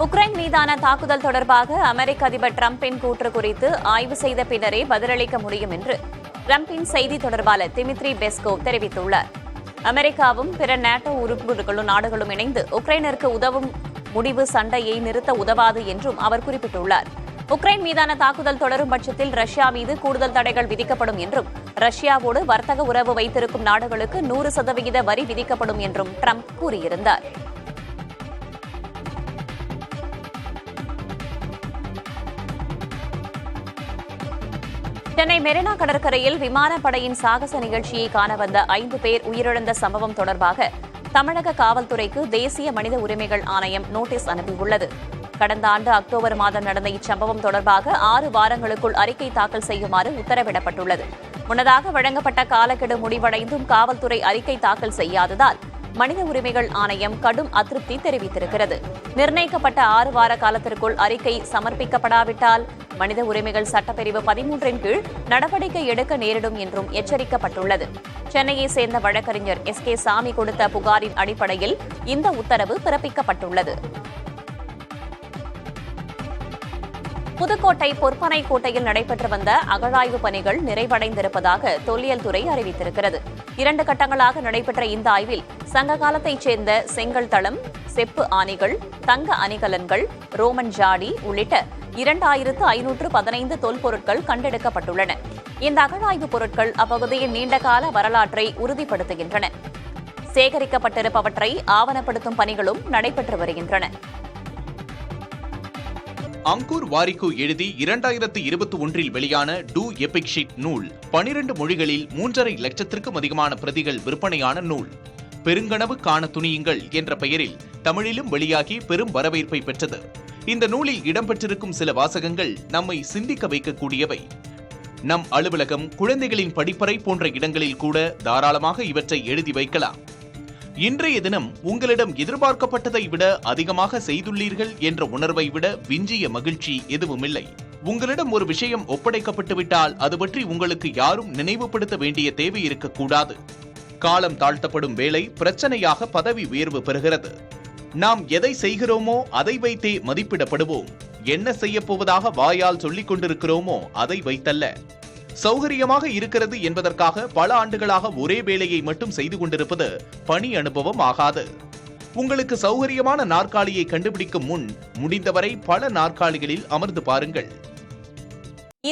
Ukraine மீதான தாக்குதல் தொடர்பாக அமெரிக்க அதிபர் டிரம்பின் கூற்று குறித்து ஆய்வு செய்த பின்னரே பதிலளிக்க முடியும் என்று டிரம்பின் செய்தி தொடர்பாளர் திமித்ரி பெஸ்கோவ் தெரிவித்துள்ளார். அமெரிக்காவும் பிற நேட்டோ உறுப்பு நாடுகளும் இணைந்து உக்ரைனிற்கு உதவும் முடிவு சண்டையை நிறுத்த உதவாது என்றும் அவர் குறிப்பிட்டுள்ளார். உக்ரைன் மீதான தாக்குதல் தொடரும் பட்சத்தில் ரஷ்யா மீது கூடுதல் தடைகள் விதிக்கப்படும் என்றும் ரஷ்யாவோடு வர்த்தக உறவு வைத்திருக்கும் நாடுகளுக்கு 100% வரி விதிக்கப்படும் என்றும் டிரம்ப் கூறியிருந்தார். சென்னை மெரினா கடற்கரையில் விமானப்படையின் சாகச நிகழ்ச்சியை காண வந்த 5 பேர் உயிரிழந்த சம்பவம் தொடர்பாக தமிழக காவல்துறைக்கு தேசிய மனித உரிமைகள் ஆணையம் நோட்டீஸ் அனுப்பியுள்ளது. கடந்த ஆண்டு அக்டோபர் மாதம் நடந்த இச்சம்பவம் தொடர்பாக 6 வாரங்களுக்குள் அறிக்கை தாக்கல் செய்யுமாறு உத்தரவிடப்பட்டுள்ளது. முன்னதாக வழங்கப்பட்ட காலக்கெடு முடிவடைந்தும் காவல்துறை அறிக்கை தாக்கல் செய்யாததால் மனித உரிமைகள் ஆணையம் கடும் அதிருப்தி தெரிவித்திருக்கிறது. நிர்ணயிக்கப்பட்ட 6 வார காலத்திற்குள் அறிக்கை சமர்ப்பிக்கப்படாவிட்டால் மனித உரிமைகள் சட்டப்பிரிவு 13 கீழ் நடவடிக்கை எடுக்க நேரிடும் என்றும் எச்சரிக்கப்பட்டுள்ளது. சென்னையை சேர்ந்த வழக்கறிஞர் SK சாமி கொடுத்த புகாரின் அடிப்படையில் இந்த உத்தரவு பிறப்பிக்கப்பட்டுள்ளது. புதுக்கோட்டை பொற்பனை கோட்டையில் நடைபெற்று வந்த அகழாய்வு பணிகள் நிறைவடைந்திருப்பதாக தொல்லியல் துறை அறிவித்திருக்கிறது. 2 கட்டங்களாக நடைபெற்ற இந்த ஆய்வில் சங்க காலத்தைச் சேர்ந்த செங்கல் தளம், செப்பு ஆணிகள், தங்க அணிகலன்கள், ரோமன் ஜாடி உள்ளிட்ட 2515 தொல்பொருட்கள் கண்டெடுக்கப்பட்டுள்ளன. இந்த அகழாய்வுப் பொருட்கள் அப்பகுதியின் நீண்டகால வரலாற்றை உறுதிப்படுத்துகின்றன. சேகரிக்கப்பட்டிருப்பவற்றை ஆவணப்படுத்தும் பணிகளும் நடைபெற்று வருகின்றன. அங்கூர் வாரிக்கு எழுதி 2021 வெளியான டூ எபிக் ஷீட் நூல் 12 மொழிகளில் 3.5 லட்சத்திற்கும் அதிகமான பிரதிகள் விற்பனையான நூல். பெருங்கனவு காண துணியுங்கள் என்ற பெயரில் தமிழிலும் வெளியாகி பெரும் வரவேற்பை பெற்றது. இந்த நூலில் இடம்பெற்றிருக்கும் சில வாசகங்கள் நம்மை சிந்திக்க வைக்கக்கூடியவை. நம் அலுவலகம், குழந்தைகளின் படிப்பறை போன்ற இடங்களில் கூட தாராளமாக இவற்றை எழுதி வைக்கலாம். இன்றைய தினம் உங்களிடம் எதிர்பார்க்கப்பட்டதை விட அதிகமாக செய்துள்ளீர்கள் என்ற உணர்வை விட விஞ்சிய மகிழ்ச்சி எதுவுமில்லை. உங்களிடம் ஒரு விஷயம் ஒப்படைக்கப்பட்டுவிட்டால் அது பற்றி உங்களுக்கு யாரும் நினைவுபடுத்த வேண்டிய தேவை இருக்கக்கூடாது. காலம் தாழ்த்தப்படும் வேளை பிரச்சனையாக பதவி உயர்வு பெறுகிறது. நாம் எதை செய்கிறோமோ அதை வைத்தே மதிப்பிடப்படுவோம். என்ன செய்யப்போவதாக வாயால் சொல்லிக் கொண்டிருக்கிறோமோ அதை வைத்தல்ல. சௌகரியமாக இருக்கிறது என்பதற்காக பல ஆண்டுகளாக ஒரே வேலையை மட்டும் செய்து கொண்டிருப்பது பணி அனுபவம் ஆகாது. உங்களுக்கு சௌகரியமான நாற்காலியை கண்டுபிடிக்கும் முன் முடிந்தவரை பல நாற்காலிகளில் அமர்ந்து பாருங்கள்.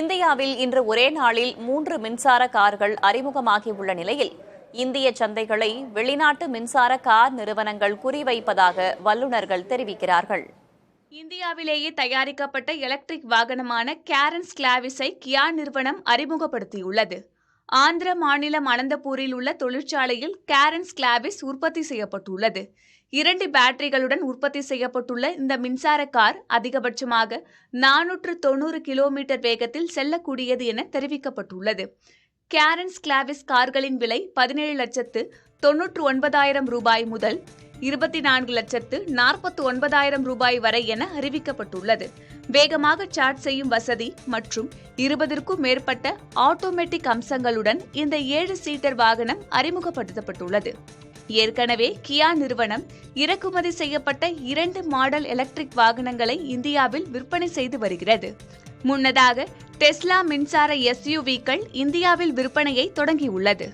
இந்தியாவில் இன்று ஒரே நாளில் 3 மின்சார கார்கள் அறிமுகமாகியுள்ள நிலையில் இந்திய சந்தைகளை வெளிநாட்டு மின்சார கார் நிறுவனங்கள் குறிவைப்பதாக வல்லுநர்கள் தெரிவிக்கிறார்கள். இந்தியாவிலேயே தயாரிக்கப்பட்ட எலக்ட்ரிக் வாகனமான கேரன்ஸ் கிளாவிஸை கியா நிறுவனம் அறிமுகப்படுத்தியுள்ளது. ஆந்திர மாநிலம் அனந்தபூரில் உள்ள தொழிற்சாலையில் கேரன்ஸ் கிளாவிஸ் உற்பத்தி செய்யப்பட்டுள்ளது. 2 பேட்டரிகளுடன் உற்பத்தி செய்யப்பட்டுள்ள இந்த மின்சார கார் அதிகபட்சமாக 490 கிலோமீட்டர் வேகத்தில் செல்லக்கூடியது என தெரிவிக்கப்பட்டுள்ளது. கேரன்ஸ் கிளாவிஸ் கார்களின் விலை 17,99,000 ரூபாய் முதல் 24,49,000 ரூபாய் வரை என அறிவிக்கப்பட்டுள்ளது. வேகமாக சார்ஜ் செய்யும் வசதி மற்றும் 20க்கும் மேற்பட்ட ஆட்டோமேட்டிக் அம்சங்களுடன் இந்த 7 சீட்டர் வாகனம் அறிமுகப்படுத்தப்பட்டுள்ளது. ஏற்கனவே கியா நிறுவனம் இறக்குமதி செய்யப்பட்ட 2 மாடல் எலக்ட்ரிக் வாகனங்களை இந்தியாவில் விற்பனை செய்து வருகிறது. முன்னதாக டெஸ்லா மின்சார SUV-க்கள் இந்தியாவில் விற்பனையை தொடங்கியுள்ளது.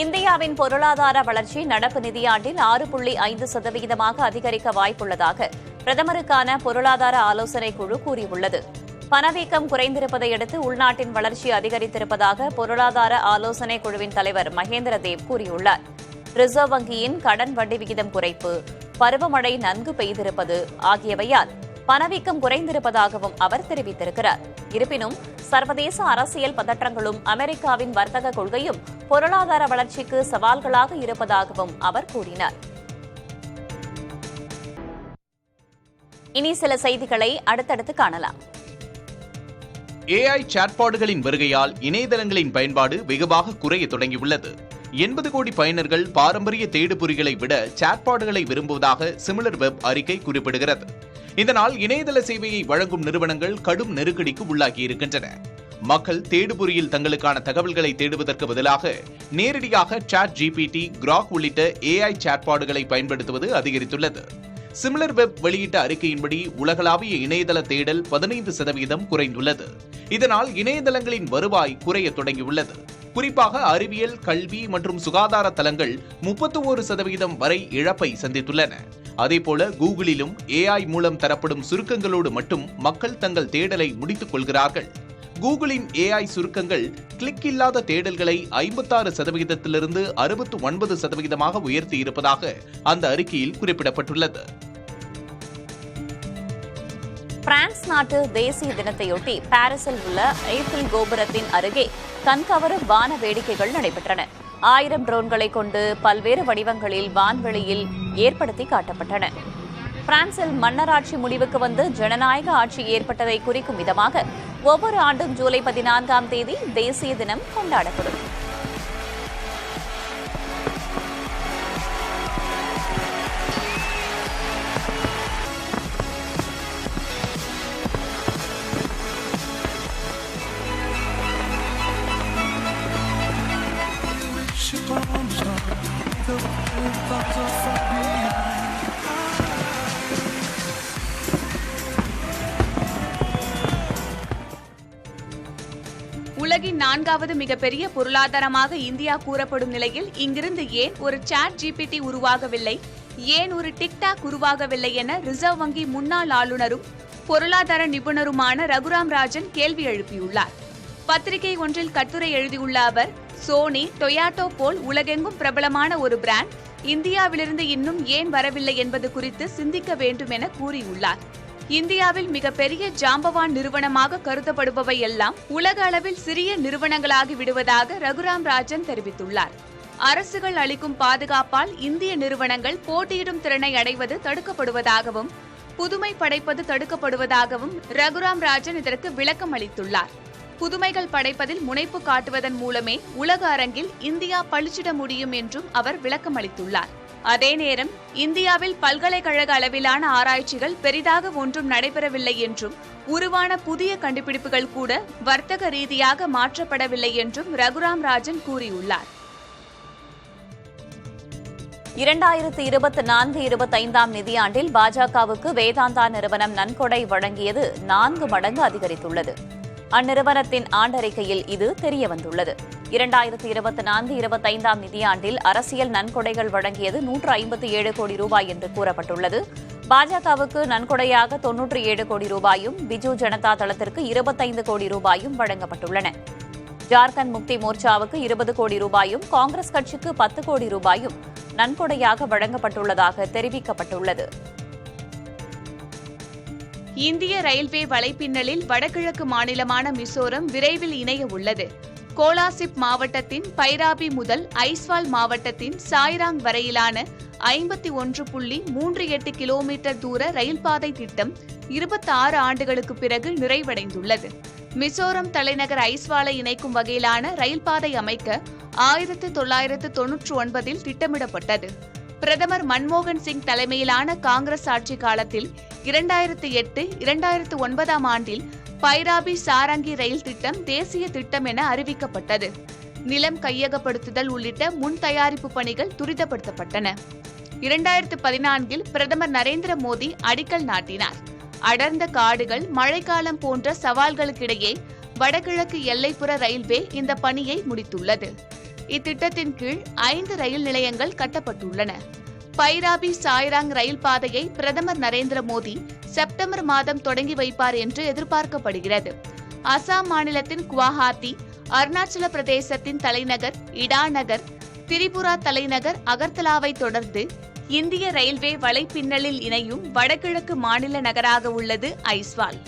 இந்தியாவின் பொருளாதார வளர்ச்சி நடப்பு நிதியாண்டில் 6.5% அதிகரிக்க வாய்ப்புள்ளதாக பிரதமருக்கான பொருளாதார ஆலோசனைக் குழு கூறியுள்ளது. பணவீக்கம் குறைந்திருப்பதை அடுத்து உள்நாட்டின் வளர்ச்சி அதிகரித்திருப்பதாக பொருளாதார ஆலோசனைக் குழுவின் தலைவர் மகேந்திர தேவ் கூறியுள்ளார். ரிசர்வ் வங்கியின் கடன் வட்டி விகிதம் குறைப்பு, பருவமழை நன்கு பெய்திருப்பது ஆகியவையால் பணவீக்கம் குறைந்திருப்பதாகவும் அவர் தெரிவித்திருக்கிறார். இருப்பினும் சர்வதேச அரசியல் பதற்றங்களும் அமெரிக்காவின் வர்த்தக கொள்கையும் பொருளாதார வளர்ச்சிக்கு சவால்களாக இருப்பதாகவும் அவர் கூறினார். இனி சில செய்திகளை அடுத்தடுத்து காணலாம். AI சாட்பாடுகளின் வருகையால் இணையதளங்களின் பயன்பாடு வெகுவாக குறைய தொடங்கியுள்ளது. 80 கோடி பயனர்கள் பாரம்பரிய தேடுபொறிகளை விட சாட்பாடுகளை விரும்புவதாக சிமிலர் வெப் அறிக்கை குறிப்பிடுகிறது. இதனால் இணையதள சேவையை வழங்கும் நிறுவனங்கள் கடும் நெருக்கடிக்கு உள்ளாகியிருக்கின்றன. மக்கள் தேடுபொறியில் தங்களுக்கான தகவல்களை தேடுவதற்கு பதிலாக நேரடியாக சாட் ஜிபிடி, கிராக் உள்ளிட்ட AI சாட்பாடுகளை பயன்படுத்துவது அதிகரித்துள்ளது. சிமிலர் வெப் வெளியிட்ட அறிக்கையின்படி உலகளாவிய இணையதள தேடல் 15% குறைந்துள்ளது. இதனால் இணையதளங்களின் வருவாய் குறைய தொடங்கியுள்ளது. குறிப்பாக அறிவியல், கல்வி மற்றும் சுகாதார தளங்கள் 31% வரை இழப்பை சந்தித்துள்ளன. அதேபோல கூகுளிலும் AI மூலம் தரப்படும் சுருக்கங்களோடு மட்டும் மக்கள் தங்கள் தேடலை முடித்துக் கொள்கிறார்கள். கூகுளின் AI சுருக்கங்கள் கிளிக் இல்லாத தேடல்களை 56%லிருந்து 69% உயர்த்தி இருப்பதாக அந்த அறிக்கையில் குறிப்பிடப்பட்டுள்ளது. பிரான்ஸ் நாட்டு தேசிய தினத்தையொட்டி பாரிஸில் உள்ள ஐஃபில் கோபுரத்தின் அருகே கண்கவரும் வான வேடிக்கைகள் நடைபெற்றன. 1000 ட்ரோன்களை கொண்டு பல்வேறு வடிவங்களில் வான்வெளியில் ஏற்படுத்தி காட்டப்பட்டன. பிரான்சில் மன்னராட்சி முடிவுக்கு வந்து ஜனநாயக ஆட்சி ஏற்பட்டதை குறிக்கும் விதமாக ஒவ்வொரு ஆண்டும் ஜூலை 14ஆம் தேதி தேசிய தினம் கொண்டாடப்படும். உலகின் 4வது மிகப்பெரிய பொருளாதாரமாக இந்தியா கூறப்படும் நிலையில் இங்கிருந்து ஏன் ஒரு சாட் ஜிபிடி உருவாகவில்லை, ஏன் ஒரு டிக்டாக் உருவாகவில்லை என ரிசர்வ் வங்கி முன்னாள் ஆளுநரும் பொருளாதார நிபுணருமான ரகுராம் ராஜன் கேள்வி எழுப்பியுள்ளார். பத்திரிகை ஒன்றில் கட்டுரை எழுதியுள்ள அவர், சோனி, டொயாட்டோ போல் உலகெங்கும் பிரபலமான ஒரு பிராண்ட் இந்தியாவிலிருந்து இன்னும் ஏன் வரவில்லை என்பது குறித்து சிந்திக்க வேண்டும் என கூறியுள்ளார். இந்தியாவில் மிகப்பெரிய ஜாம்பவான் நிறுவனமாக கருதப்படுபவை எல்லாம் உலக அளவில் சிறிய நிறுவனங்களாகி விடுவதாக ரகுராம் ராஜன் தெரிவித்துள்ளார். அரசுகள் அளிக்கும் பாதுகாப்பால் இந்திய நிறுவனங்கள் போட்டியிடும் திறனை அடைவது தடுக்கப்படுவதாகவும் புதுமை படைப்பது தடுக்கப்படுவதாகவும் ரகுராம் ராஜன் இதற்கு விளக்கம் அளித்துள்ளார். புதுமைகள் படைப்பதில் முனைப்பு காட்டுவதன் மூலமே உலக அரங்கில் இந்தியா பளிச்சிட முடியும் என்றும் அவர் விளக்கம் அளித்துள்ளார். அதே நேரம் இந்தியாவில் பல்கலைக்கழக அளவிலான ஆராய்ச்சிகள் பெரிதாக ஒன்றும் நடைபெறவில்லை என்றும் உருவான புதிய கண்டுபிடிப்புகள் கூட வர்த்தக ரீதியாக மாற்றப்படவில்லை என்றும் ரகுராம் ராஜன் கூறியுள்ளார். 2024-25 நிதியாண்டில் பாஜகவுக்கு வேதாந்தா நிறுவனம் நன்கொடை வழங்கியது 4 மடங்கு அதிகரித்துள்ளது. அந்நிறுவனத்தின் ஆண்டறிக்கையில் இது தெரியவந்துள்ளது. 2024-25 நிதியாண்டில் அரசியல் நன்கொடைகள் வழங்கியது 157 கோடி ரூபாய் என்று கூறப்பட்டுள்ளது. பாஜகவுக்கு நன்கொடையாக 97 கோடி ரூபாயும், பிஜு ஜனதா தளத்திற்கு 25 கோடி ரூபாயும் வழங்கப்பட்டுள்ளன. ஜார்க்கண்ட் முக்தி மோர்ச்சாவுக்கு 20 கோடி ரூபாயும், காங்கிரஸ் கட்சிக்கு 10 கோடி ரூபாயும் நன்கொடையாக வழங்கப்பட்டுள்ளதாக தெரிவிக்கப்பட்டுள்ளது. இந்திய ரயில்வே வலைப்பின்னலில் வடகிழக்கு மாநிலமான மிசோரம் விரைவில் இணைய உள்ளது. கோலாசிப் மாவட்டத்தின் பைராபி முதல் ஐஸ்வால் மாவட்டத்தின் சாய்ராங் வரையிலான 51.38 கிலோமீட்டர் தூர ரயில் பாதை திட்டம் 26 ஆண்டுகளுக்கு பிறகு நிறைவடைந்துள்ளது. மிசோரம் தலைநகர் ஐஸ்வாலை இணைக்கும் வகையிலான ரயில் பாதை அமைக்க 1999இல் திட்டமிடப்பட்டது. பிரதமர் மன்மோகன் சிங் தலைமையிலான காங்கிரஸ் ஆட்சி காலத்தில் 2008-2009 ஆண்டில் பைராபி சாரங்கி ரயில் திட்டம் தேசிய திட்டம் என அறிவிக்கப்பட்டது. நிலம் கையகப்படுத்துதல் உள்ளிட்ட முன் தயாரிப்பு பணிகள் துரிதப்படுத்தப்பட்டன. 2014இல் பிரதமர் நரேந்திர மோடி அடிக்கல் நாட்டினார். அடர்ந்த காடுகள், மழைக்காலம் போன்ற சவால்களுக்கிடையே வடகிழக்கு எல்லைப்புற ரயில்வே இந்த பணியை முடித்துள்ளது. இத்திட்டத்தின் கீழ் 5 ரயில் நிலையங்கள் கட்டப்பட்டுள்ளன. பைராபி சாய்ராங் ரயில் பாதையை பிரதமர் நரேந்திர மோடி செப்டம்பர் மாதம் தொடங்கி வைப்பார் என்று எதிர்பார்க்கப்படுகிறது. அசாம் மாநிலத்தின் குவாஹாத்தி, அருணாச்சல பிரதேசத்தின் தலைநகர் இடாநகர், திரிபுரா தலைநகர் அகர்தலாவை தொடர்ந்து இந்திய ரயில்வே வலைப்பின்னலில் இணையும் வடகிழக்கு மாநில நகராக உள்ளது ஐஸ்வால்.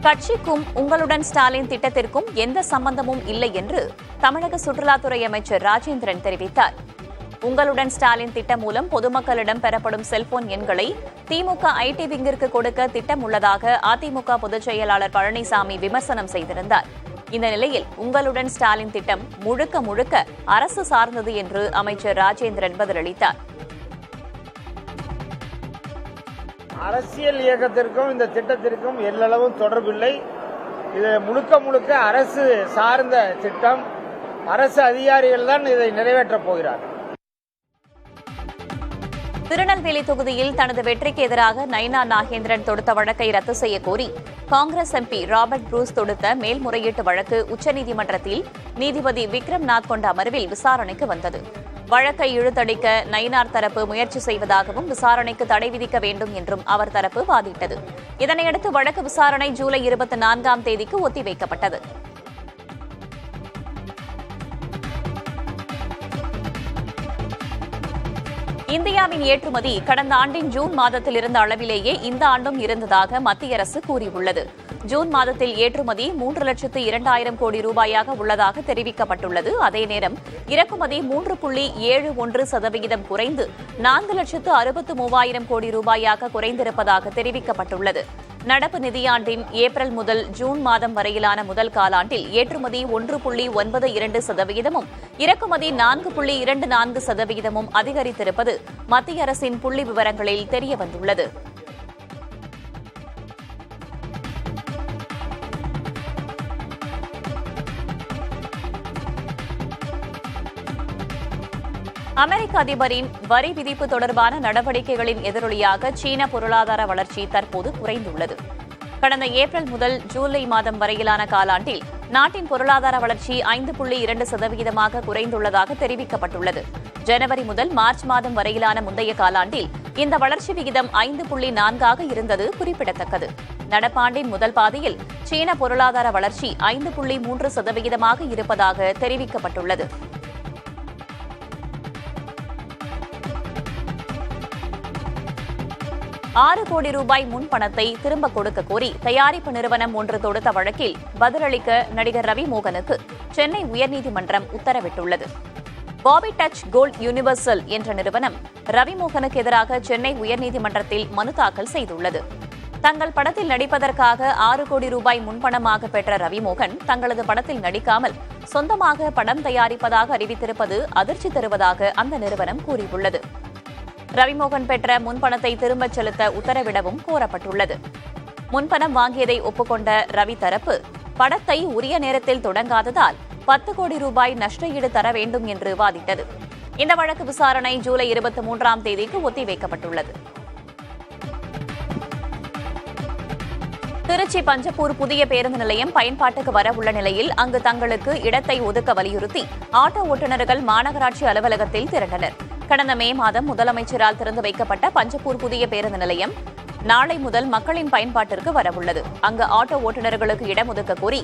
கட்சிக்கும் உங்களுடன் ஸ்டாலின் திட்டத்திற்கும் எந்த சம்பந்தமும் இல்லை என்று தமிழக சுற்றுலாத்துறை அமைச்சர் ராஜேந்திரன் தெரிவித்தார். உங்களுடன் ஸ்டாலின் திட்டம் மூலம் பொதுமக்களிடம் பெறப்படும் செல்போன் எண்களை திமுக ஐடி விங்கிற்கு கொடுக்க திட்டம் உள்ளதாக அதிமுக பொதுச் செயலாளர் பழனிசாமி விமர்சனம் செய்திருந்தார். இந்த நிலையில் உங்களுடன் ஸ்டாலின் திட்டம் முழுக்க முழுக்க அரசு சார்ந்தது என்று அமைச்சர் ராஜேந்திரன் பதிலளித்தார். அரசியல் இயக்கத்திற்கும் இந்த திட்டத்திற்கும் எல்லளவும் தொடர்பில்லை. இது முழுக்க அரசு சார்ந்த திட்டம். அரசு அதிகாரிகள் தான் இதை நிறைவேற்றப் போகிறார்கள். திருநெல்வேலி தொகுதியில் தனது வெற்றிக்கு எதிராக நயினா நாகேந்திரன் தொடுத்த வழக்கை ரத்து செய்ய கோரி காங்கிரஸ் எம்பி ராபர்ட் புரூஸ் தொடுத்த மேல்முறையீட்டு வழக்கு உச்சநீதிமன்றத்தில் நீதிபதி விக்ரம்நாத் கொண்ட அமர்வில் விசாரணைக்கு வந்தது. வழக்கை இழுத்தடிக்க நயினார் தரப்பு முயற்சி செய்வதாகவும் விசாரணைக்கு தடை விதிக்க வேண்டும் என்றும் அவர் தரப்பு வாதிட்டது. இதனையடுத்து வழக்கு விசாரணை ஜூலை 24ஆம் தேதிக்கு ஒத்திவைக்கப்பட்டது. இந்தியாவின் ஏற்றுமதி கடந்த ஆண்டின் ஜூன் மாதத்தில் இருந்த அளவிலேயே இந்த ஆண்டும் இருந்ததாக மத்திய அரசு கூறியுள்ளது. ஜூன் மாதத்தில் ஏற்றுமதி 3,02,000 கோடி ரூபாயாக உள்ளதாக தெரிவிக்கப்பட்டுள்ளது. அதே நேரம் இறக்குமதி 3.71% குறைந்து 4,63,000 கோடி ரூபாயாக குறைந்திருப்பதாக தெரிவிக்கப்பட்டுள்ளது. நடப்பு நிதியாண்டின் ஏப்ரல் முதல் ஜூன் மாதம் வரையிலான முதல் காலாண்டில் ஏற்றுமதி 1.92%, இறக்குமதி 4.24% அதிகரித்திருப்பது மத்திய அரசின் புள்ளி விவரங்களில் தெரியவந்துள்ளது. அமெரிக்க அதிபரின் வரி விதிப்பு தொடர்பான நடவடிக்கைகளின் எதிரொலியாக சீன பொருளாதார வளர்ச்சி தற்போது குறைந்துள்ளது. கடந்த ஏப்ரல் முதல் ஜூலை மாதம் வரையிலான காலாண்டில் நாட்டின் பொருளாதார வளர்ச்சி 5.2% குறைந்துள்ளதாக தெரிவிக்கப்பட்டுள்ளது. ஜனவரி முதல் மார்ச் மாதம் வரையிலான முந்தைய காலாண்டில் இந்த வளர்ச்சி விகிதம் 5.4 இருந்தது குறிப்பிடத்தக்கது. நடப்பாண்டின் முதல் பாதியில் சீன பொருளாதார வளர்ச்சி 5.3% இருப்பதாக தெரிவிக்கப்பட்டுள்ளது. 6 கோடி ரூபாய் முன்பணத்தை திரும்ப கொடுக்க கோரி தயாரிப்பு நிறுவனம் ஒன்று தொடுத்த வழக்கில் பதிலளிக்க நடிகர் ரவிமோகனுக்கு சென்னை உயர்நீதிமன்றம் உத்தரவிட்டுள்ளது. பாபி டச் கோல்ட் யூனிவர்சல் என்ற நிறுவனம் ரவிமோகனுக்கு எதிராக சென்னை உயர்நீதிமன்றத்தில் மனு தாக்கல் செய்துள்ளது. தங்கள் படத்தில் நடிப்பதற்காக 6 கோடி ரூபாய் முன்பணமாக பெற்ற ரவிமோகன் தங்களது படத்தில் நடிக்காமல் சொந்தமாக படம் தயாரிப்பதாக அறிவித்திருப்பது அதிர்ச்சி தருவதாக அந்த நிறுவனம் கூறியுள்ளது. ரவிமோகன் பெற்ற முன்பணத்தை திரும்பச் செலுத்த உத்தரவிடவும் கோரப்பட்டுள்ளது. முன்பணம் வாங்கியதை ஒப்புக்கொண்ட ரவி தரப்பு படத்தை உரிய நேரத்தில் தொடங்காததால் 10 கோடி ரூபாய் நஷ்டஈடு தர வேண்டும் என்று வாதிட்டது. இந்த வழக்கு விசாரணை ஜூலை 23ஆம் தேதிக்கு ஒத்திவைக்கப்பட்டுள்ளது. திருச்சி பஞ்சப்பூர் புதிய பேருந்து நிலையம் பயன்பாட்டுக்கு வரவுள்ள நிலையில் அங்கு தங்களுக்கு இடத்தை ஒதுக்க வலியுறுத்தி ஆட்டோ ஓட்டுநர்கள் மாநகராட்சி அலுவலகத்தில் திரண்டனர். கடந்த மே மாதம் முதலமைச்சரால் திறந்து வைக்கப்பட்ட பஞ்சப்பூர் புதிய பேருந்து நிலையம் நாளை முதல் மக்களின் பயன்பாட்டிற்கு வரவுள்ளது. அங்கு ஆட்டோ ஓட்டுநர்களுக்கு இடம் ஒதுக்க கோரி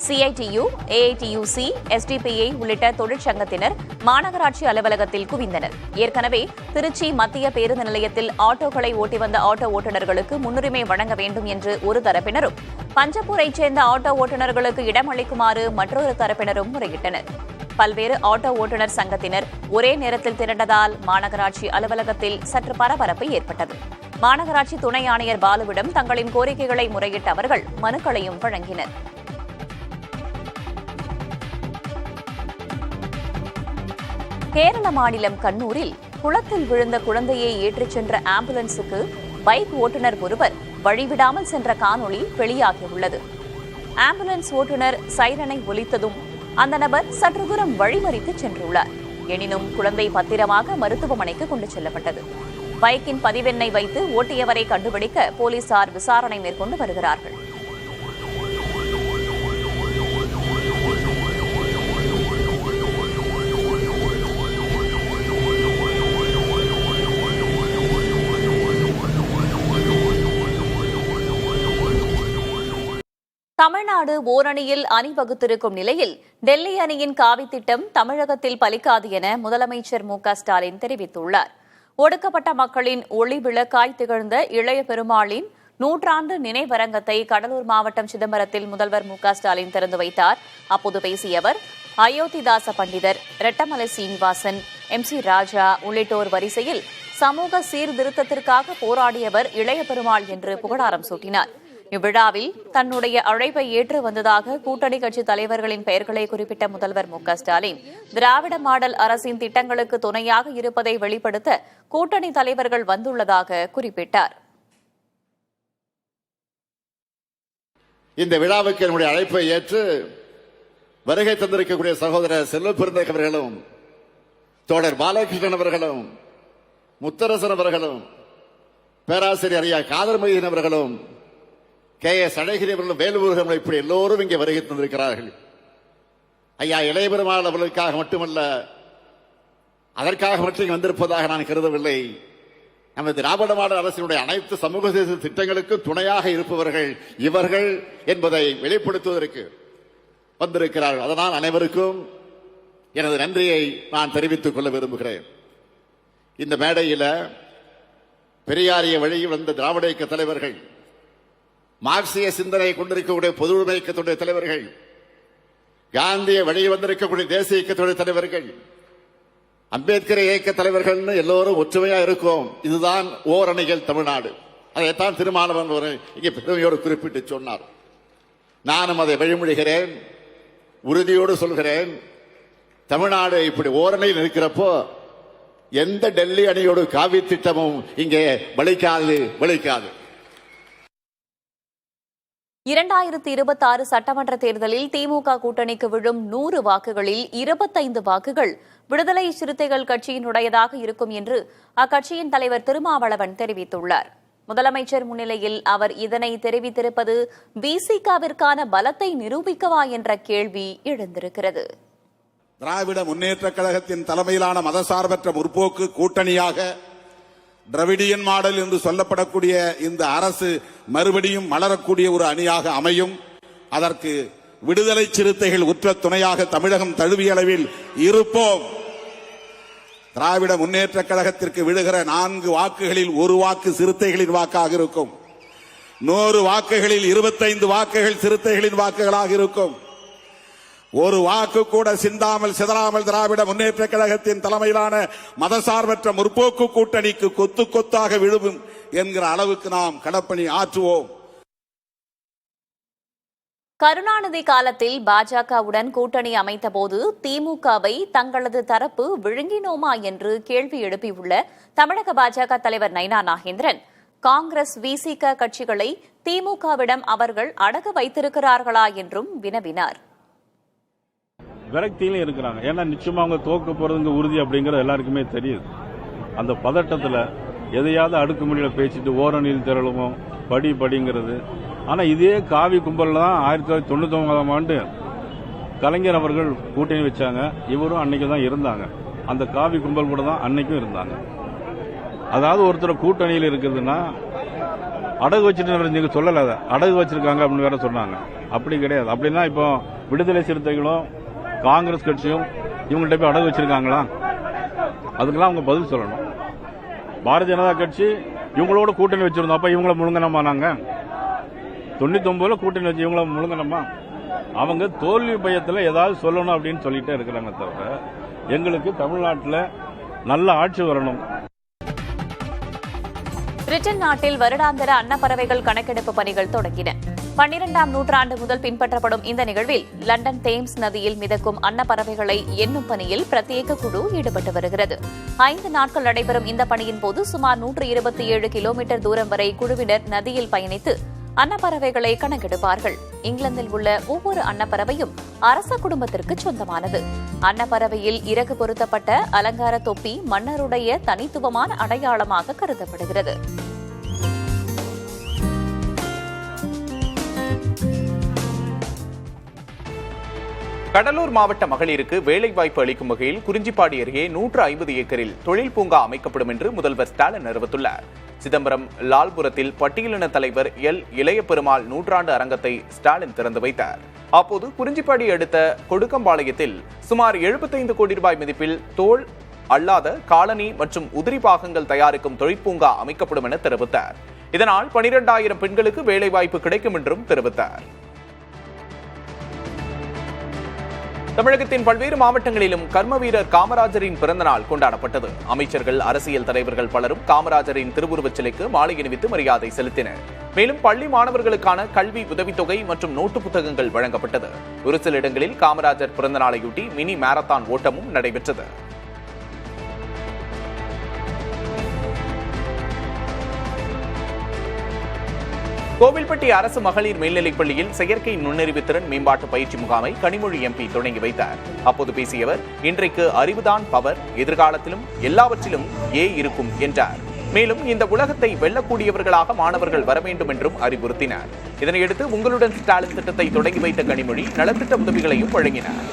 சிஐடியு, ஏஐடியுசி, எஸ்டிபிஐ உள்ளிட்ட தொழிற்சங்கத்தினர் மாநகராட்சி அலுவலகத்தில் குவிந்தனர். ஏற்கனவே திருச்சி மத்திய பேருந்து நிலையத்தில் ஆட்டோக்களை ஓட்டி வந்த ஆட்டோ ஓட்டுநர்களுக்கு முன்னுரிமை வழங்க வேண்டும் என்று ஒரு தரப்பினரும், பஞ்சப்பூரைச் சேர்ந்த ஆட்டோ ஓட்டுநர்களுக்கு இடம் அளிக்குமாறு மற்றொரு தரப்பினரும் முறையிட்டனர். பல்வேறு ஆட்டோ ஓட்டுநர் சங்கத்தினர் ஒரே நேரத்தில் திரண்டதால் மாநகராட்சி அலுவலகத்தில் சற்று பரபரப்பு ஏற்பட்டது. மாநகராட்சி துணை ஆணையர் பாலுவிடம் தங்களின் கோரிக்கைகளை முறையிட்ட அவர்கள் மனுக்களையும் வழங்கினர். கேரள மாநிலம் கண்ணூரில் குளத்தில் விழுந்த குழந்தையை ஏற்றிச் சென்ற ஆம்புலன்ஸுக்கு பைக் ஓட்டுநர் ஒருவர் வழிவிடாமல் சென்ற காணொளி வெளியாகியுள்ளது. ஆம்புலன்ஸ் ஓட்டுநர் சைரனை ஒலித்ததும் அந்த நபர் சற்று தூரம் வழிமறித்து சென்றுள்ளார். எனினும் குழந்தை பத்திரமாக மருத்துவமனைக்கு கொண்டு செல்லப்பட்டது. பைக்கின் பதிவெண்ணை வைத்து ஓட்டியவரை கண்டுபிடிக்க போலீசார் விசாரணை மேற்கொண்டு வருகிறார்கள். தமிழ்நாடு ஓரணியில் அணிவகுத்திருக்கும் நிலையில் டெல்லி அணியின் காவி திட்டம் தமிழகத்தில் பலிக்காது என முதலமைச்சர் மு.க.ஸ்டாலின் தெரிவித்துள்ளார். ஒடுக்கப்பட்ட மக்களின் ஒளி விளக்காய் திகழ்ந்த இளைய பெருமாளின் நூற்றாண்டு நினைவரங்கத்தை கடலூர் மாவட்டம் சிதம்பரத்தில் முதல்வர் மு.க.ஸ்டாலின் திறந்து வைத்தார். அப்போது பேசிய அவர், அயோத்திதாச பண்டிதர், ரெட்டமலை சீனிவாசன், MC ராஜா உள்ளிட்டோர் வரிசையில் சமூக சீர்திருத்தத்திற்காக போராடியவர் இளைய பெருமாள் என்று புகழாரம் சூட்டினார். இவ்விழாவில் தன்னுடைய அழைப்பை ஏற்று வந்ததாக கூட்டணி கட்சி தலைவர்களின் பெயர்களை குறிப்பிட்ட முதல்வர் மு.க.ஸ்டாலின், திராவிட மாடல் அரசின் திட்டங்களுக்கு துணையாக இருப்பதை வெளிப்படுத்த கூட்டணி தலைவர்கள் வந்துள்ளதாக குறிப்பிட்டார். இந்த விழாவுக்கு என்னுடைய அழைப்பை ஏற்று வருகை தந்திருக்கக்கூடிய சகோதரர் செல்வ பெருந்தகை அவர்களும் தோழர் பாலகிருஷ்ணன் அவர்களும் முத்தரசன் அவர்களும் பேராசிரியர் ஐயா காதர் மைதீன் அவர்களும் KS அழகிரி அவர்களும் வேலுமுருகன் இப்படி எல்லோரும் இங்கே வருகை தந்திருக்கிறார்கள். ஐயா இளைய பெருமாள் அவர்களுக்காக மட்டுமல்ல, அதற்காக மட்டும் வந்திருப்பதாக நான் கருதவில்லை. நமது திராவிட மாடல் அரசினுடைய அனைத்து சமூக திட்டங்களுக்கும் துணையாக இருப்பவர்கள் இவர்கள் என்பதை வெளிப்படுத்துவதற்கு வந்திருக்கிறார்கள். அதனால் அனைவருக்கும் எனது நன்றியை நான் தெரிவித்துக் கொள்ள விரும்புகிறேன். இந்த மேடையில் பெரியாரிய வழியில் வந்த திராவிட இயக்க தலைவர்கள், மார்க்சிய சிந்தனை கொண்டிருக்கக்கூடிய பொது உடைமை இயக்கத்துடைய தலைவர்கள், காந்திய வழியில் வந்திருக்கக்கூடிய தேசிய இயக்கத்துடைய தலைவர்கள், அம்பேத்கர் இயக்க தலைவர்கள் எல்லோரும் ஒற்றுமையா இருக்கும். இதுதான் ஓரணிகள் தமிழ்நாடு. அதைத்தான் திருமாவளவன் இங்கே பெருமையோடு குறிப்பிட்டு சொன்னார். நானும் அதை வழிமொழிகிறேன், உறுதியோடு சொல்கிறேன். தமிழ்நாடு இப்படி ஓரணியில் இருக்கிறப்போ எந்த டெல்லி அணியோடு காவி திட்டமும் இங்கே வலிக்காது. 2026 சட்டமன்ற தேர்தலில் திமுக கூட்டணிக்கு விழும் 100 வாக்குகளில் 25 வாக்குகள் விடுதலை சிறுத்தைகள் கட்சியினுடையதாக இருக்கும் என்று அக்கட்சியின் தலைவர் திருமாவளவன் தெரிவித்துள்ளார். முதலமைச்சர் முன்னிலையில் அவர் இதனை தெரிவித்திருப்பது விசிகவிற்கான பலத்தை நிரூபிக்கவா என்ற கேள்வி எழுந்திருக்கிறது. திராவிட முன்னேற்றக் கழகத்தின் தலைமையிலான மதசார்பற்ற முற்போக்கு கூட்டணியாக டிராவிடியன் மாடல் என்று சொல்லப்படக்கூடிய இந்த அரசு மறுபடியும் மலரக்கூடிய ஒரு அணியாக அமையும். அதற்கு விடுதலை சிறுத்தைகள் உற்ற துணையாக தமிழகம் தழுவிய அளவில் இருப்போம். திராவிட முன்னேற்றக் கழகத்திற்கு விழுகிற 4 வாக்குகளில் 1 வாக்கு சிறுத்தைகளின் வாக்காக இருக்கும். 100 வாக்குகளில் 25 வாக்குகள் சிறுத்தைகளின் வாக்குகளாக இருக்கும். ஒரு வாக்கு கூட சிந்தாமல் சிதறாமல் திராவிட முன்னேற்றக் கழகத்தின் தலைமையிலான மதசார்பற்ற முற்போக்கு கூட்டணிக்கு கொத்து கொத்தாக விழுவும் என்கிற அளவுக்கு நாம் களப்பணி ஆற்றுவோம். கருணாநிதி காலத்தில் பாஜகவுடன் கூட்டணி அமைத்தபோது திமுகவை தங்களது தரப்பு விழுங்கினோமா என்று கேள்வி எழுப்பியுள்ள தமிழக பாஜக தலைவர் நைனா நாகேந்திரன், காங்கிரஸ் விசிக கட்சிகளை திமுகவிடம் அவர்கள் அடகு வைத்திருக்கிறார்களா என்றும் வினவினார். விரக்தியிலும் இருக்கிறாங்க. ஏன்னா நிச்சயமா அவங்க தோக்க போறதுங்க உறுதி அப்படிங்கிறது எல்லாருக்குமே தெரியுது. அந்த பதட்டத்தில் எதையாவது அடுக்குமுறையில் பேசிட்டு ஓரணியில் திரளுமோ படிங்கிறது. ஆனா இதே காவி கும்பலில் தான் 1999ஆம் ஆண்டு கலைஞர் அவர்கள் கூட்டணி வச்சாங்க. இவரும் அன்னைக்கு தான் இருந்தாங்க. அந்த காவி கும்பல் கூட தான் அன்னைக்கும் இருந்தாங்க. அதாவது ஒருத்தர் கூட்டணியில் இருக்குதுன்னா அடகு வச்சுட்டு நீங்க சொல்லல, அதை அடகு வச்சிருக்காங்க அப்படின்னு வேற சொன்னாங்க. அப்படி கிடையாது. அப்படின்னா இப்போ விடுதலை சிறுத்தைகளும் காங்கிரஸ் கட்சியும் இவங்கள்ட்ட போய் அடகு வச்சிருக்காங்களா? அதுக்கெல்லாம் அவங்க பதில் சொல்லணும். பாரதிய ஜனதா கட்சி இவங்களோட கூட்டணி வச்சிருந்தோம். அப்ப இவங்கள முழுங்கனமா? நாங்க 99 கூட்டணி வச்சு இவங்கள முழுங்கனமா? அவங்க தோல்வி பயத்தில் ஏதாவது சொல்லணும் அப்படின்னு சொல்லிட்டே இருக்கிறாங்க. தவிர எங்களுக்கு தமிழ்நாட்டில் நல்ல ஆட்சி வரணும். பிரிட்டன் நாட்டில் வருடாந்திர அன்னப்பறவைகள் கணக்கெடுப்பு பணிகள் தொடங்கின. 12ஆம் நூற்றாண்டு முதல் பின்பற்றப்படும் இந்த நிகழ்வில் லண்டன் தேம்ஸ் நதியில் மிதக்கும் அன்னப்பறவைகளை எண்ணும் பணியில் பிரத்யேக குழு ஈடுபட்டு வருகிறது. 5 நாட்கள் நடைபெறும் இந்த பணியின் போது சுமார் 127 கிலோமீட்டர் தூரம் வரை குழுவினர் நதியில் பயணித்து அன்னப்பறவைகளை கணக்கெடுப்பார்கள். இங்கிலாந்தில் உள்ள ஒவ்வொரு அன்னப்பறவையும் அரச குடும்பத்திற்கு சொந்தமானது. அன்னப்பறவையில் இறகு பொருத்தப்பட்ட அலங்கார தொப்பி மன்னருடைய தனித்துவமான அடையாளமாக கருதப்படுகிறது. கடலூர் மாவட்ட மகளிருக்கு வேலைவாய்ப்பு அளிக்கும் வகையில் குறிஞ்சிப்பாடி அருகே 150 ஏக்கரில் தொழில் பூங்கா அமைக்கப்படும் என்று முதல்வர் ஸ்டாலின் அறிவித்துள்ளார். சிதம்பரம் லால்புரத்தில் பட்டியலின தலைவர் எல் இளையபெருமாள் நூற்றாண்டு அரங்கத்தை ஸ்டாலின் திறந்து வைத்தார். அப்போது குறிஞ்சிப்பாடி அடுத்த கொடுக்கம்பாளையத்தில் சுமார் 75 கோடி ரூபாய் மதிப்பில் தோல் அல்லாத காலனி மற்றும் உதிரி பாகங்கள் தயாரிக்கும் தொழிற்பூங்கா அமைக்கப்படும் என தெரிவித்தார். இதனால் 12,000 பெண்களுக்கு வேலைவாய்ப்பு கிடைக்கும் என்றும் தெரிவித்தார். தமிழகத்தின் பல்வேறு மாவட்டங்களிலும் கர்மவீரர் காமராஜரின் பிறந்தநாள் கொண்டாடப்பட்டது. அமைச்சர்கள், அரசியல் தலைவர்கள் பலரும் காமராஜரின் திருவுருவச் சிலைக்கு மாலை அணிவித்து மரியாதை செலுத்தினர். மேலும் பள்ளி மாணவர்களுக்கான கல்வி உதவித்தொகை மற்றும் நோட்டு புத்தகங்கள் வழங்கப்பட்டது. ஒரு சில இடங்களில் காமராஜர் பிறந்தநாளையொட்டி மினி மாரத்தான் ஓட்டமும் நடைபெற்றது. கோவில்பட்டி அரசு மகளிர் மேல்நிலைப் பள்ளியில் செயற்கை நுண்ணறிவு திறன் மேம்பாட்டு பயிற்சி முகாமை கனிமொழி எம்பி தொடங்கி வைத்தார். அப்போது பேசிய அவர், இன்றைக்கு அறிவுதான் பவர், எதிர்காலத்திலும் எல்லாவற்றிலும் இருக்கும் என்றார். மேலும் இந்த உலகத்தை வெல்லக்கூடியவர்களாக மாணவர்கள் வர வேண்டும் என்றும் அறிவுறுத்தினார். இதனையடுத்து உங்களுடன் ஸ்டாலின் திட்டத்தை தொடங்கி வைத்த கனிமொழி நலத்திட்ட உதவிகளையும் வழங்கினார்.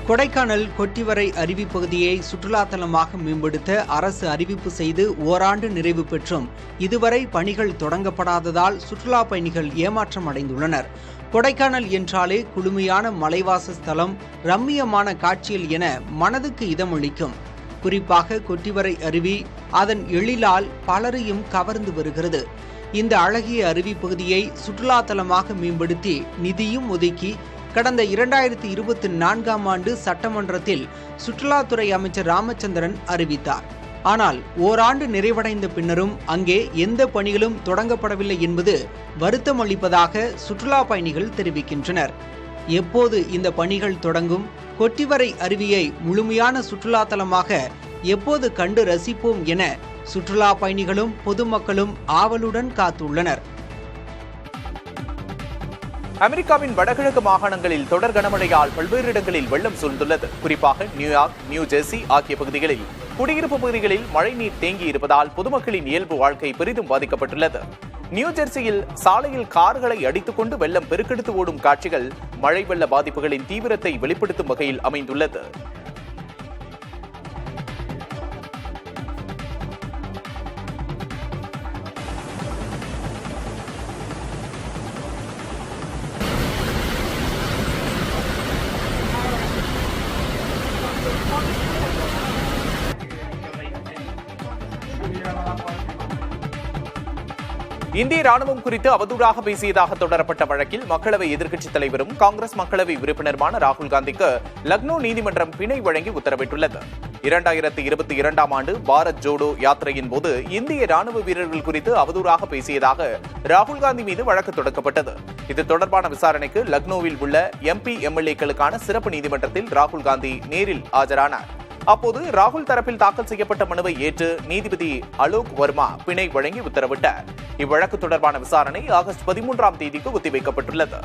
கொடைக்கானல் கொட்டிவரை அருவி பகுதியை சுற்றுலாத்தலமாக மேம்படுத்த அரசு அறிவிப்பு செய்து ஓராண்டு நிறைவு பெற்றும் இதுவரை பணிகள் தொடங்கப்படாததால் சுற்றுலா பயணிகள் ஏமாற்றம் அடைந்துள்ளனர். கொடைக்கானல் என்றாலே குளுமையான மலைவாச ஸ்தலம், ரம்மியமான காட்சிகள் என மனதுக்கு இதமளிக்கும். குறிப்பாக கொட்டிவரை அருவி அதன் எழிலால் பலரையும் கவர்ந்து வருகிறது. இந்த அழகிய அருவி பகுதியை சுற்றுலாத்தலமாக மேம்படுத்தி நிதியும் ஒதுக்கி கடந்த 2024ஆம் ஆண்டு சட்டமன்றத்தில் சுற்றுலாத்துறை அமைச்சர் ராமச்சந்திரன் அறிவித்தார். ஆனால் ஓராண்டு நிறைவடைந்த பின்னரும் அங்கே எந்த பணிகளும் தொடங்கப்படவில்லை என்பது வருத்தம் அளிப்பதாக சுற்றுலா பயணிகள் தெரிவிக்கின்றனர். எப்போது இந்த பணிகள் தொடங்கும்? கொட்டிவரை அருவியை முழுமையான சுற்றுலாத்தலமாக எப்போது கண்டு ரசிப்போம் என சுற்றுலா பயணிகளும் பொதுமக்களும் ஆவலுடன் காத்துள்ளனர். அமெரிக்காவின் வடகிழக்கு மாகாணங்களில் தொடர் கனமழையால் பல்வேறு இடங்களில் வெள்ளம் சூழ்ந்துள்ளது. குறிப்பாக நியூயார்க், நியூ ஜெர்சி ஆகிய பகுதிகளில் குடியிருப்பு பகுதிகளில் மழைநீர் தேங்கி இருப்பதால் பொதுமக்களின் இயல்பு வாழ்க்கை பெரிதும் பாதிக்கப்பட்டுள்ளது. நியூ ஜெர்சியில் சாலையில் கார்களை அடித்துக்கொண்டு வெள்ளம் பெருக்கெடுத்து ஓடும் காட்சிகள் மழை வெள்ள பாதிப்புகளின் தீவிரத்தை வெளிப்படுத்தும் வகையில் அமைந்துள்ளது. இந்திய ராணுவம் குறித்து அவதூறாக பேசியதாக தொடரப்பட்ட வழக்கில் மக்களவை எதிர்க்கட்சித் தலைவரும் காங்கிரஸ் மக்களவை உறுப்பினருமான ராகுல் காந்திக்கு லக்னோ நீதிமன்றம் பிணை வழங்கி உத்தரவிட்டுள்ளது. 2022ஆம் ஆண்டு பாரத் ஜோடோ யாத்திரையின் போது இந்திய ராணுவ வீரர்கள் குறித்து அவதூறாக பேசியதாக ராகுல் காந்தி மீது வழக்கு தொடக்கப்பட்டது. இது தொடர்பான விசாரணைக்கு லக்னோவில் உள்ள MP MLA-க்களுக்கான சிறப்பு நீதிமன்றத்தில் ராகுல் காந்தி நேரில் ஆஜரானார். அப்போது ராகுல் தரப்பில் தாக்கல் செய்யப்பட்ட மனுவை ஏற்று நீதிபதி அலோக் வர்மா பிணை வழங்கி உத்தரவிட்டார். இவ்வழக்கு தொடர்பான விசாரணை ஆகஸ்ட் 13ஆம் தேதிக்கு ஒத்திவைக்கப்பட்டுள்ளது.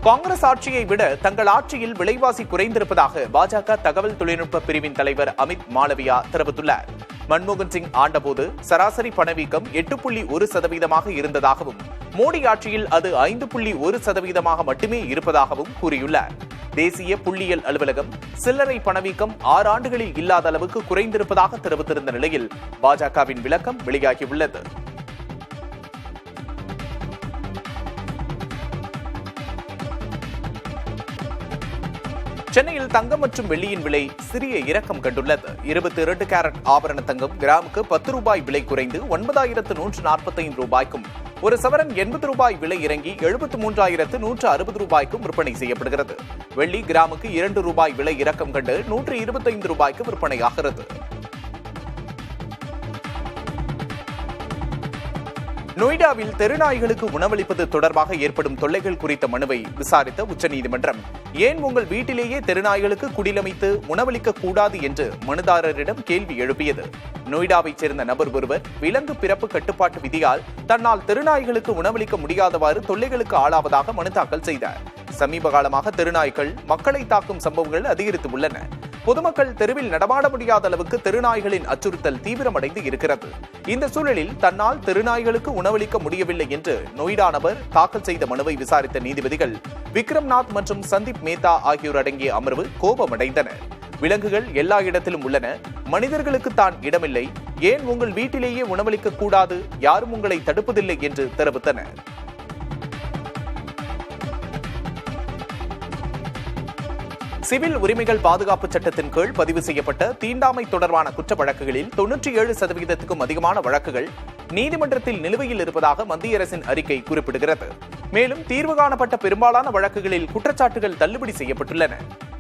காங்கிரஸ் ஆட்சியை விட தங்கள் ஆட்சியில் விலைவாசி குறைந்திருப்பதாக பாஜக தகவல் தொழில்நுட்ப பிரிவின் தலைவர் அமித் மாளவியா தெரிவித்துள்ளார். மன்மோகன் சிங் ஆண்டபோது சராசரி பணவீக்கம் 8.1% இருந்ததாகவும் மோடி ஆட்சியில் அது 5.1% மட்டுமே இருப்பதாகவும் கூறியுள்ளார். தேசிய புள்ளியியல் அலுவலகம் சில்லறை பணவீக்கம் 6 ஆண்டுகளில் இல்லாத அளவுக்கு குறைந்திருப்பதாக தெரிவித்திருந்த நிலையில் பாஜகவின் விளக்கம் வெளியாகியுள்ளது. சென்னையில் தங்கம் மற்றும் வெள்ளியின் விலை சிறிய இறக்கம் கண்டுள்ளது. 22 கேரட் ஆபரண தங்கம் கிராமுக்கு 10 ரூபாய் விலை குறைந்து 9,145 ரூபாய்க்கும், ஒரு சவரன் 80 ரூபாய் விலை இறங்கி 73,160 ரூபாய்க்கும் விற்பனை செய்யப்படுகிறது. வெள்ளி கிராமுக்கு 2 ரூபாய் விலை இறக்கம் கண்டு 125 ரூபாய்க்கு விற்பனையாகிறது. நொய்டாவில் தெருநாய்களுக்கு உணவளிப்பது தொடர்பாக ஏற்படும் தொல்லைகள் குறித்த மனுவை விசாரித்த உச்சநீதிமன்றம், ஏன் உங்கள் வீட்டிலேயே தெருநாய்களுக்கு குடிலமைத்து உணவளிக்க கூடாது என்று மனுதாரரிடம் கேள்வி எழுப்பியது. நொய்டாவைச் சேர்ந்த நபர் ஒருவர் விலங்கு பிறப்பு கட்டுப்பாட்டு விதியால் தன்னால் தெருநாய்களுக்கு உணவளிக்க முடியாதவாறு தொல்லைகளுக்கு ஆளாவதாக மனு தாக்கல் செய்தார். சமீப காலமாக தெருநாய்கள் மக்களை தாக்கும் சம்பவங்கள் அதிகரித்து உள்ளன. பொதுமக்கள் தெருவில் நடமாட முடியாத அளவுக்கு தெருநாய்களின் அச்சுறுத்தல் தீவிரமடைந்து இருக்கிறது. இந்த சூழலில் தன்னால் தெருநாய்களுக்கு உணவளிக்க முடியவில்லை என்று நொய்டா நபர் தாக்கல் செய்த மனுவை விசாரித்த நீதிபதிகள் விக்ரம்நாத் மற்றும் சந்தீப் மேத்தா ஆகியோர் அடங்கிய அமர்வு கோபமடைந்தனர். விலங்குகள் எல்லா இடத்திலும் உள்ளன, மனிதர்களுக்கு தான் இடமில்லை, ஏன் உங்கள் வீட்டிலேயே உணவளிக்க கூடாது, யாரும் உங்களை தடுப்பதில்லை என்று தெரிவித்தனர். சிவில் உரிமைகள் பாதுகாப்பு சட்டத்தின் கீழ் பதிவு செய்யப்பட்ட தீண்டாமை தொடர்பான குற்ற வழக்குகளில் 97%க்கும் அதிகமான வழக்குகள் நீதிமன்றத்தில் நிலுவையில் இருப்பதாக மத்திய அரசின் அறிக்கை குறிப்பிடுகிறது. மேலும் தீர்வு காணப்பட்ட பெரும்பாலான வழக்குகளில் குற்றச்சாட்டுகள் தள்ளுபடி செய்யப்பட்டுள்ளன.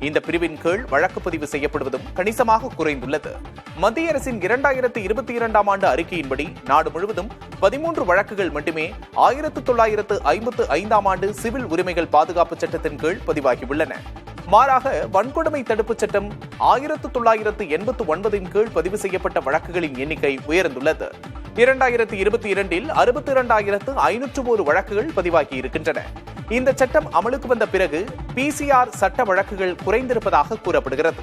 இந்த பிரிவின் கீழ் வழக்கு பதிவு செய்யப்படுவதும் கணிசமாக குறைந்துள்ளது. மத்திய அரசின் 2022ஆம் ஆண்டு அறிக்கையின்படி நாடு முழுவதும் 13 வழக்குகள் மட்டுமே 1955ஆம் ஆண்டு சிவில் உரிமைகள் பாதுகாப்பு சட்டத்தின் கீழ் பதிவாகியுள்ளன. மாறாக வன்கொடுமை தடுப்புச் சட்டம் 1989 கீழ் பதிவு செய்யப்பட்ட வழக்குகளின் எண்ணிக்கை உயர்ந்துள்ளது. 2022இல் 62,501 வழக்குகள் பதிவாகி இருக்கின்றன. இந்த சட்டம் அமலுக்கு வந்த பிறகு PCR சட்ட வழக்குகள் குறைந்திருப்பதாக கூறப்படுகிறது.